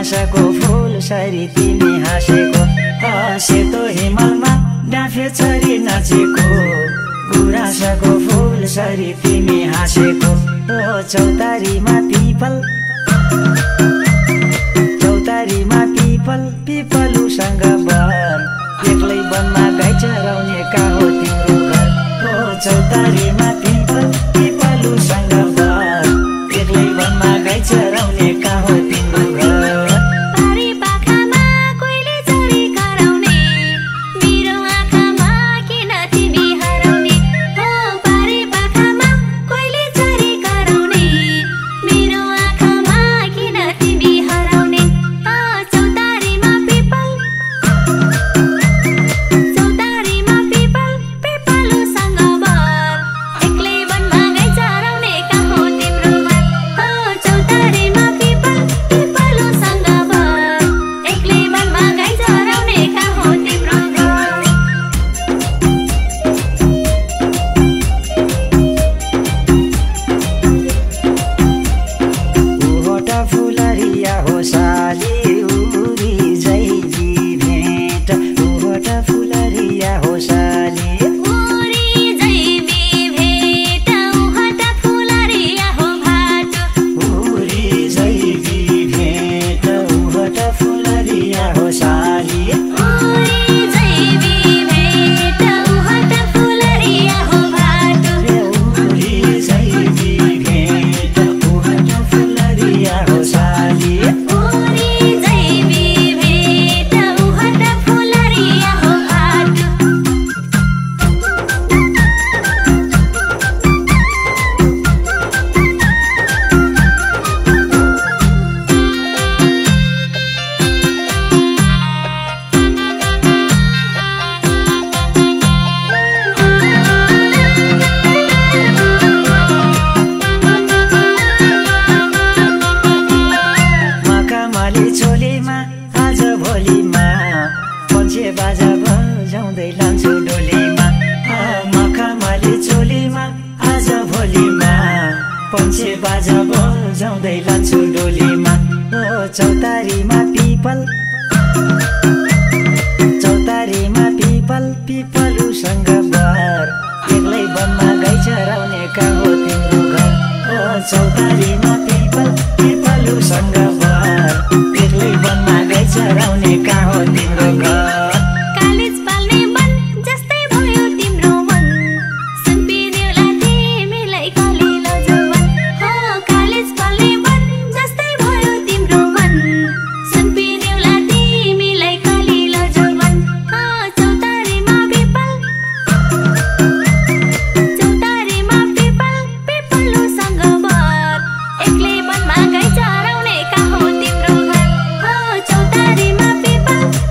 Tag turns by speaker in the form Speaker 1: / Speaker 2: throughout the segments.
Speaker 1: गुराँसको फूल सरी तिमी हाँसेको सेतो हिमालमा डाँफे चरी नाचेको गुराँसको फूल सरी तिमी हाँसेको चौतारीमा पिपल पिपलुसँग बर एक्लै वनमा गाई चराउने का हो तिम्रो घर चौतारीमा पिपलुसँग बर एक्लै वनमा गाई चराउने का हो तिम्रो घर
Speaker 2: पारी पाखामा कोइली चरी कराउने मेरो आँखामा किन तिमी हराउने पारी पाखामा कोइली चरी कराउने मेरो आँखामा किन तिमी हराउने चौतारीमा पिपलुसँग बर एक्लै वनमा गाई चराउने का हो तिम्रो घर चौतारीमा पिपलुसँग बर एक्लै वनमा गाई चराउने का हो तिम्रो घर
Speaker 1: उहोटा फुलरिया हो साली उरी जैली भेट उहोटा फुलरिया हो साली
Speaker 2: उरी जैबी भेट उहटा फुलरिया हो भाट
Speaker 1: उरी जैली भेट उहोटा फुलरिया हो साली
Speaker 2: उरी जैबी भेट उहटा फुलरिया हो भाट
Speaker 1: उरी जैली भेट उहोटा फुलरिया हो साली
Speaker 2: उरी जैबी भेट उहटा फुलरिया हो भाट
Speaker 1: मखमली चोलीमा आज भोलिमा पन्छे बाजा बजाउँदै लान्छु डोलीमा मखमली चोलीमा आज भोलिमा पन्छे बाजा बजाउँदै लान्छु डोलीमा चौतारीमा पिपलुसँग बर एक्लै वनमा गाई चराउने का हो तिम्रो घर चौतारीमा पिपलुसँग बर एक्लै वनमा गाई चराउने का हो तिम्रो घर
Speaker 2: कालिज पाल्ने मन जस्तै भयो तिम्रो मन सुनपिनेउला तिमीलाई कलिलो जवान कालिज पाल्ने मन जस्तै भयो तिम्रो मन सुनपिनेउला तिमीलाई कलिलो जवान चौतारीमा पिपलुसँग बर एक्लै वनमा गाई चराउने का हो तिम्रो घर चौतारीमा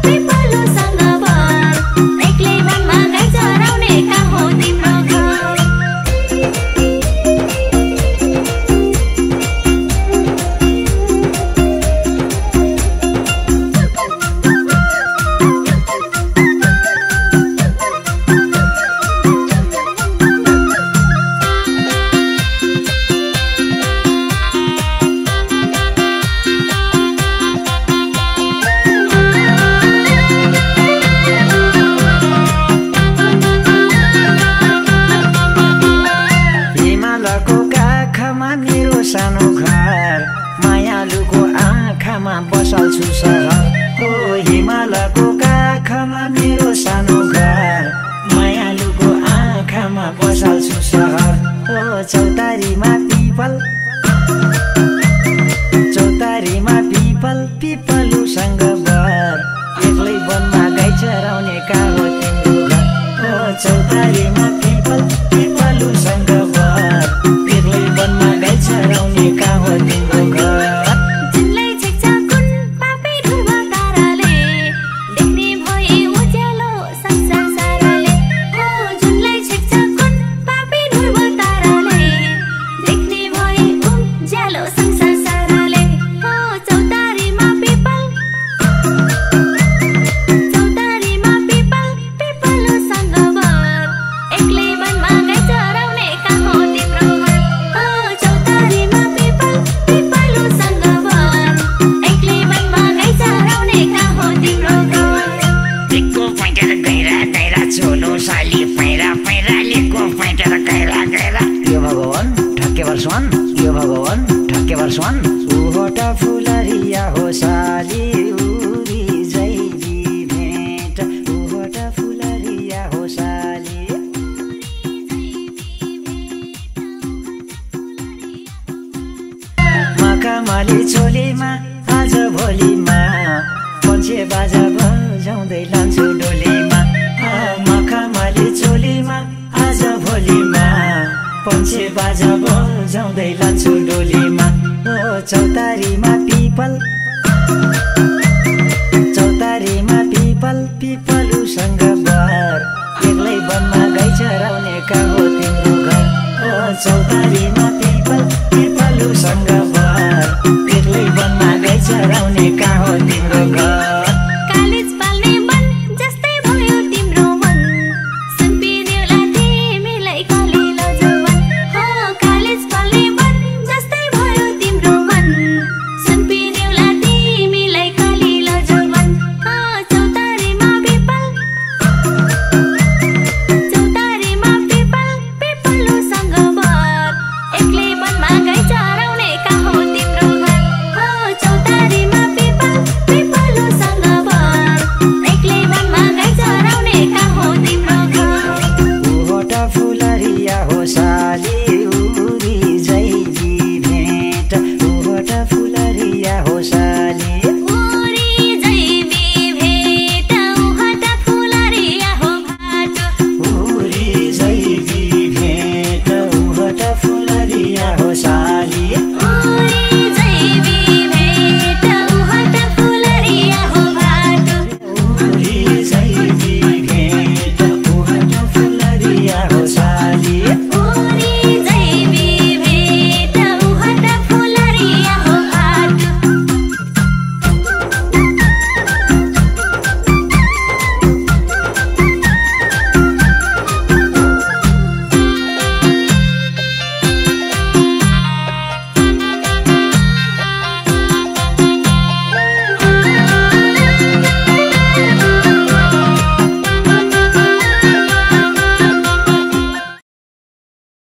Speaker 2: पिपलुसँग बर एक्लै वनमा गाई चराउने का हो तिम्रो घर
Speaker 1: हिमालको काखमा मेरो सानो घर मायालुको आँखामा बसाल्छु सहर हिमालको काखमा मेरो सानो घर मायालुको आँखामा बसाल्छु सहर चौतारीमा पिपलुसँग बर एक्लै वनमा गाई चराउने का हो तिम्रो घर चौतारीमा पिपलुसँग बर एक्लै वनमा गाई चराउने का हो तिम्रो घर
Speaker 2: जुनलाई छेक्छ कुन पापै ध्रुव ताराले देख्ने भए उज्यालो संसार साराले जुनलाई छेक्छ कुन पापै ध्रुव ताराले देख्ने भए उज्यालो संसार साराले चौतारीमा पिपलुसँग बर
Speaker 1: साली उरी जैली भेट ओहट फुलरिया हो साली मखमली चोलीमा आज भोलिमा पन्छे बाजा बजाउँदै लान्छु डोलीमा मखमली चोलीमा आज भोलिमा पन्छे बाजा बजाउँदै लान्छु डोलीमा ओ चौतारीमा पिपल पिपलुसँग बर एक्लै वनमा गाई चराउने कहाँ हो तिम्रो घर ओ चौतारीमा पिपलुसँग बर एक्लै वनमा गाई चराउने कहाँ हो तिम्रो घर